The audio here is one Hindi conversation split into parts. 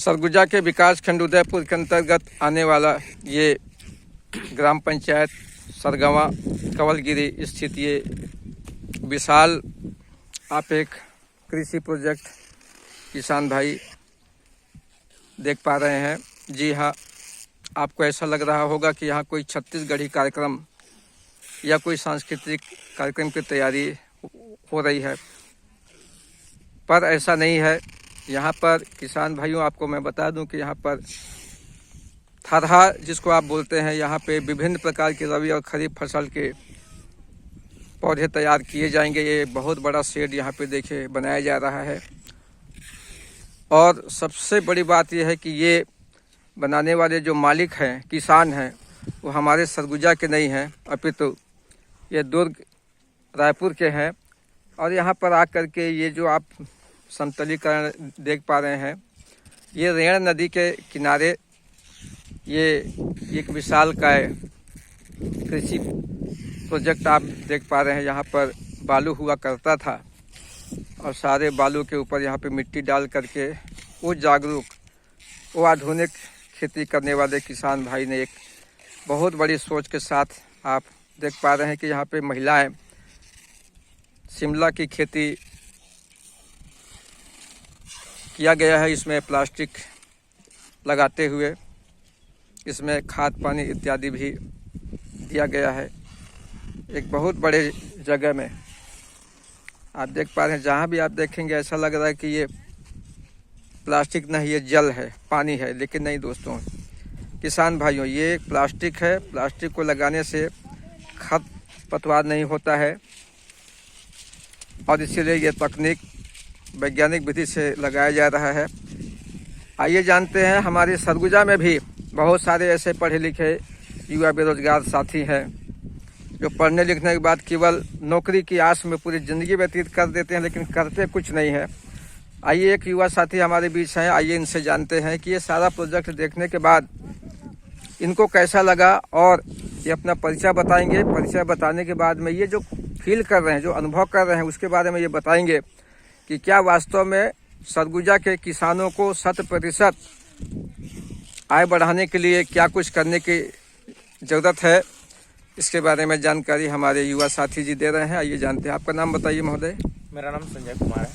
सरगुजा के विकास खंड उदयपुर के अंतर्गत आने वाला ये ग्राम पंचायत सरगवा कवलगिरी स्थित ये विशाल आप एक कृषि प्रोजेक्ट किसान भाई देख पा रहे हैं। जी हाँ, आपको ऐसा लग रहा होगा कि यहाँ कोई छत्तीसगढ़ी कार्यक्रम या कोई सांस्कृतिक कार्यक्रम की तैयारी हो रही है, पर ऐसा नहीं है। यहाँ पर किसान भाइयों, आपको मैं बता दूं कि यहाँ पर थरहा जिसको आप बोलते हैं, यहाँ पे विभिन्न प्रकार के रबी और खरीफ फसल के पौधे तैयार किए जाएंगे। ये बहुत बड़ा शेड यहाँ पे देखिए बनाया जा रहा है। और सबसे बड़ी बात यह है कि ये बनाने वाले जो मालिक हैं, किसान हैं, वो हमारे सरगुजा के नहीं हैं, अपितु ये दुर्ग रायपुर के हैं। और यहाँ पर आकर के ये जो आप समतलीकरण देख पा रहे हैं, ये रेण नदी के किनारे ये एक विशाल का कृषि प्रोजेक्ट आप देख पा रहे हैं। यहाँ पर बालू हुआ करता था और सारे बालू के ऊपर यहाँ पे मिट्टी डाल करके वो जागरूक, वो आधुनिक खेती करने वाले किसान भाई ने एक बहुत बड़ी सोच के साथ आप देख पा रहे हैं कि यहाँ पे महिलाएं शिमला की खेती किया गया है। इसमें प्लास्टिक लगाते हुए इसमें खाद पानी इत्यादि भी दिया गया है। एक बहुत बड़े जगह में आप देख पा रहे हैं, जहाँ भी आप देखेंगे ऐसा लग रहा है कि ये प्लास्टिक नहीं, ये जल है, पानी है। लेकिन नहीं दोस्तों, किसान भाइयों, ये प्लास्टिक है। प्लास्टिक को लगाने से खरपतवार नहीं होता है और इसीलिए ये तकनीक वैज्ञानिक विधि से लगाया जा रहा है। आइए जानते हैं, हमारे सरगुजा में भी बहुत सारे ऐसे पढ़े लिखे युवा बेरोजगार साथी हैं जो पढ़ने लिखने के बाद केवल नौकरी की आस में पूरी ज़िंदगी व्यतीत कर देते हैं, लेकिन करते कुछ नहीं है। आइए, एक युवा साथी हमारे बीच हैं, आइए इनसे जानते हैं कि ये सारा प्रोजेक्ट देखने के बाद इनको कैसा लगा, और ये अपना परिचय बताएंगे। परिचय बताने के बाद में ये जो फील कर रहे हैं, जो अनुभव कर रहे हैं, उसके बारे में ये बताएंगे कि क्या वास्तव में सरगुजा के किसानों को 100% आय बढ़ाने के लिए क्या कुछ करने की ज़रूरत है। इसके बारे में जानकारी हमारे युवा साथी जी दे रहे हैं। आइए जानते हैं। आपका नाम बताइए महोदय। मेरा नाम संजय कुमार है।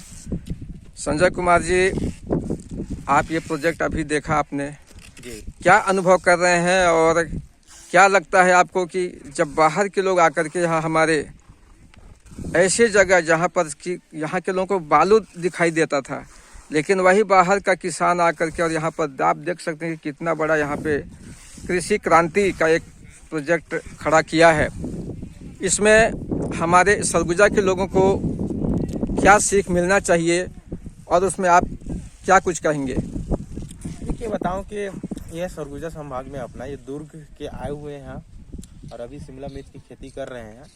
संजय कुमार जी, आप ये प्रोजेक्ट अभी देखा आपने जी, क्या अनुभव कर रहे हैं और क्या लगता है आपको कि जब बाहर के लोग आकर के यहाँ हमारे ऐसे जगह जहाँ पर कि यहाँ के लोगों को बालू दिखाई देता था, लेकिन वही बाहर का किसान आकर के और यहाँ पर आप देख सकते हैं कि कितना बड़ा यहाँ पे कृषि क्रांति का एक प्रोजेक्ट खड़ा किया है। इसमें हमारे सरगुजा के लोगों को क्या सीख मिलना चाहिए और उसमें आप क्या कुछ कहेंगे? देखिए, बताऊं कि यह सरगुजा संभाग में अपना ये दुर्ग के आए हुए हैं और अभी शिमला मिर्च की खेती कर रहे हैं।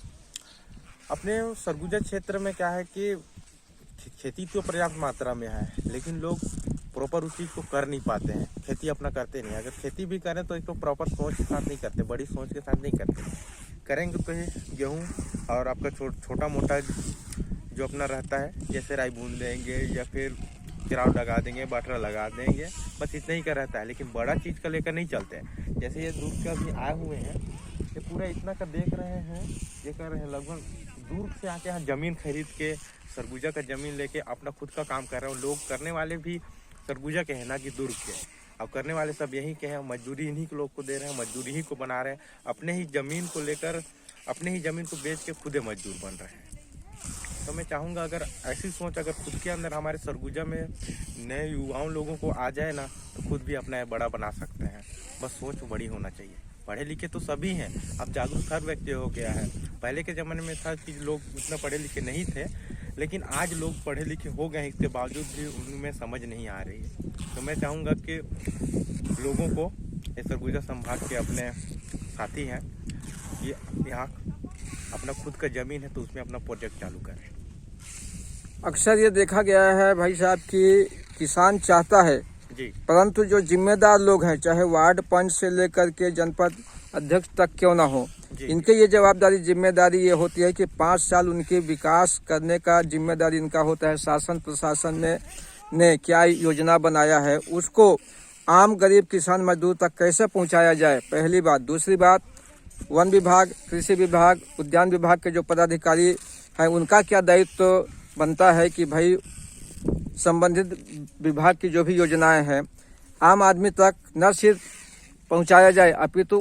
अपने सरगुजा क्षेत्र में क्या है कि खेती तो पर्याप्त मात्रा में है, लेकिन लोग प्रॉपर उस चीज़ को कर नहीं पाते हैं। खेती अपना करते नहीं। अगर खेती भी करें तो एक तो प्रॉपर सोच के साथ नहीं करते, बड़ी सोच के साथ नहीं करते। करेंगे तो ये गेहूँ और आपका छोटा मोटा जो अपना रहता है, जैसे राई बूंद लेंगे या फिर चिराव लगा देंगे, बाटरा लगा देंगे, बस इतना ही का रहता है। लेकिन बड़ा चीज़ का लेकर नहीं चलते हैं। जैसे ये दूर का भी आए हुए हैं, ये पूरा इतना का देख रहे हैं, ये कर रहे हैं। लगभग दूर से आके यहाँ ज़मीन खरीद के सरगुजा का ज़मीन लेके अपना खुद का काम कर रहे हैं। लोग करने वाले भी सरगुजा के हैं, ना कि दुर्ग के। अब करने वाले सब यहीं के हैं, मजदूरी इन्हीं के लोग को दे रहे हैं, मजदूरी ही को बना रहे हैं। अपने ही ज़मीन को लेकर, अपने ही ज़मीन को बेच के खुदे मजदूर बन रहे हैं। तो मैं चाहूँगा, अगर ऐसी सोच अगर खुद के अंदर हमारे सरगुजा में नए युवाओं लोगों को आ जाए ना, तो खुद भी अपना बड़ा बना सकते हैं। बस सोच बड़ी होना चाहिए। पढ़े लिखे तो सभी हैं, अब जागरूक हर व्यक्ति हो गया है। पहले के ज़माने में था कि लोग उतना पढ़े लिखे नहीं थे, लेकिन आज लोग पढ़े लिखे हो गए हैं, इसके बावजूद भी उनमें समझ नहीं आ रही है। तो मैं चाहूँगा कि लोगों को, ये सरगुजा संभाग के अपने साथी हैं, ये यहाँ अपना खुद का ज़मीन है तो उसमें अपना प्रोजेक्ट चालू करें। अक्सर ये देखा गया है भाई साहब कि किसान चाहता है जी, परंतु जो जिम्मेदार लोग हैं, चाहे वार्ड पंच से लेकर के जनपद अध्यक्ष तक क्यों ना हो, इनके ये जवाबदारी जिम्मेदारी ये होती है कि 5 साल उनके विकास करने का जिम्मेदारी इनका होता है। शासन प्रशासन में ने क्या योजना बनाया है उसको आम गरीब किसान मजदूर तक कैसे पहुंचाया जाए, पहली बात। दूसरी बात, वन विभाग, कृषि विभाग, उद्यान विभाग के जो पदाधिकारी हैं उनका क्या दायित्व बनता है कि भाई संबंधित विभाग की जो भी योजनाएं हैं आम आदमी तक न सिर्फ पहुंचाया जाए अपितु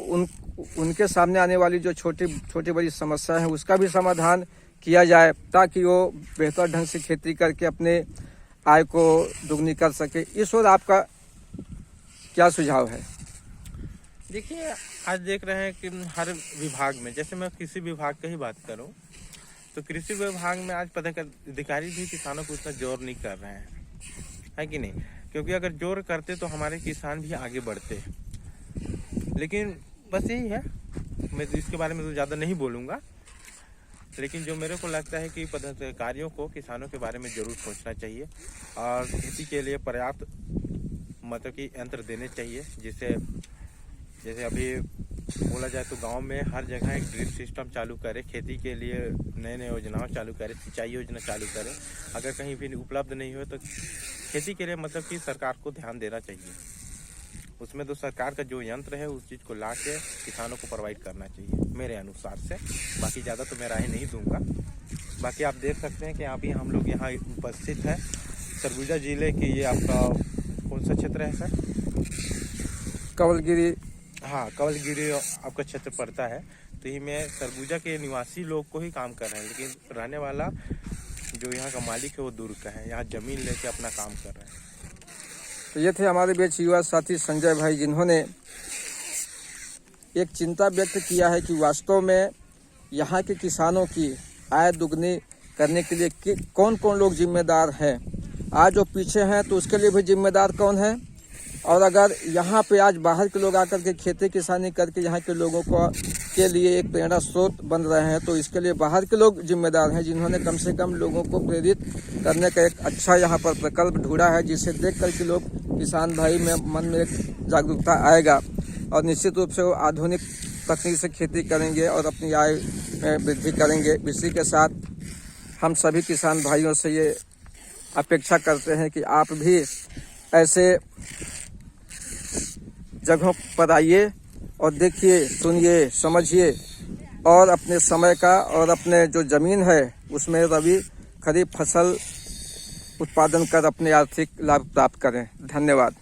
उनके सामने आने वाली जो छोटी बड़ी समस्या है उसका भी समाधान किया जाए, ताकि वो बेहतर ढंग से खेती करके अपने आय को दुगनी कर सके। इस ओर आपका क्या सुझाव है? देखिए, आज देख रहे हैं कि हर विभाग में, जैसे मैं कृषि विभाग की ही बात करूं तो कृषि विभाग में आज पदाधिकारी भी किसानों को उतना जोर नहीं कर रहे हैं, है कि नहीं? क्योंकि अगर जोर करते तो हमारे किसान भी आगे बढ़ते। लेकिन बस यही है, मैं इसके बारे में तो ज़्यादा नहीं बोलूँगा, लेकिन जो मेरे को लगता है कि पदाधिकारियों को किसानों के बारे में ज़रूर सोचना चाहिए और खेती के लिए पर्याप्त मतलब कि यंत्र देने चाहिए, जिससे जैसे अभी बोला जाए तो गांव में हर जगह एक ड्रिप सिस्टम चालू करे, खेती के लिए नए योजनाओं चालू करे, सिंचाई योजना चालू करे। अगर कहीं भी उपलब्ध नहीं हो तो खेती के लिए मतलब कि सरकार को ध्यान देना चाहिए। उसमें तो सरकार का जो यंत्र है उस चीज़ को ला के किसानों को प्रोवाइड करना चाहिए मेरे अनुसार से। बाकी ज़्यादा तो मैं राय नहीं दूंगा। बाकी आप देख सकते हैं कि अभी हम लोग यहाँ उपस्थित है सरगुजा जिले की, ये आपका कौन सा क्षेत्र है सर? कवलगिरी। हाँ, कवलगिरी आपका क्षेत्र पड़ता है। तो ये में सरगुजा के निवासी लोग को ही काम कर रहे हैं, लेकिन रहने वाला जो यहाँ का मालिक है वो दूर का है, यहाँ जमीन लेके अपना काम कर रहे हैं। तो ये थे हमारे बीच युवा साथी संजय भाई, जिन्होंने एक चिंता व्यक्त किया है कि वास्तव में यहाँ के किसानों की आय दुगनी करने के लिए कौन कौन लोग जिम्मेदार हैं। आज जो पीछे हैं तो उसके लिए भी जिम्मेदार कौन है, और अगर यहाँ पे आज बाहर के लोग आकर के खेती किसानी करके यहाँ के लोगों को के लिए एक प्रेरणा स्रोत बन रहे हैं, तो इसके लिए बाहर के लोग जिम्मेदार हैं, जिन्होंने कम से कम लोगों को प्रेरित करने का एक अच्छा यहाँ पर प्रकल्प ढूंढा है, जिसे देख कर के लोग किसान भाई में मन में एक जागरूकता आएगा और निश्चित रूप से वो आधुनिक तकनीक से खेती करेंगे और अपनी आय में वृद्धि करेंगे। इसी के साथ हम सभी किसान भाइयों से ये अपेक्षा करते हैं कि आप भी ऐसे जगहों पर आइए और देखिए, सुनिए, समझिए और अपने समय का और अपने जो ज़मीन है उसमें रबी खरीफ फसल उत्पादन कर अपने आर्थिक लाभ प्राप्त करें। धन्यवाद।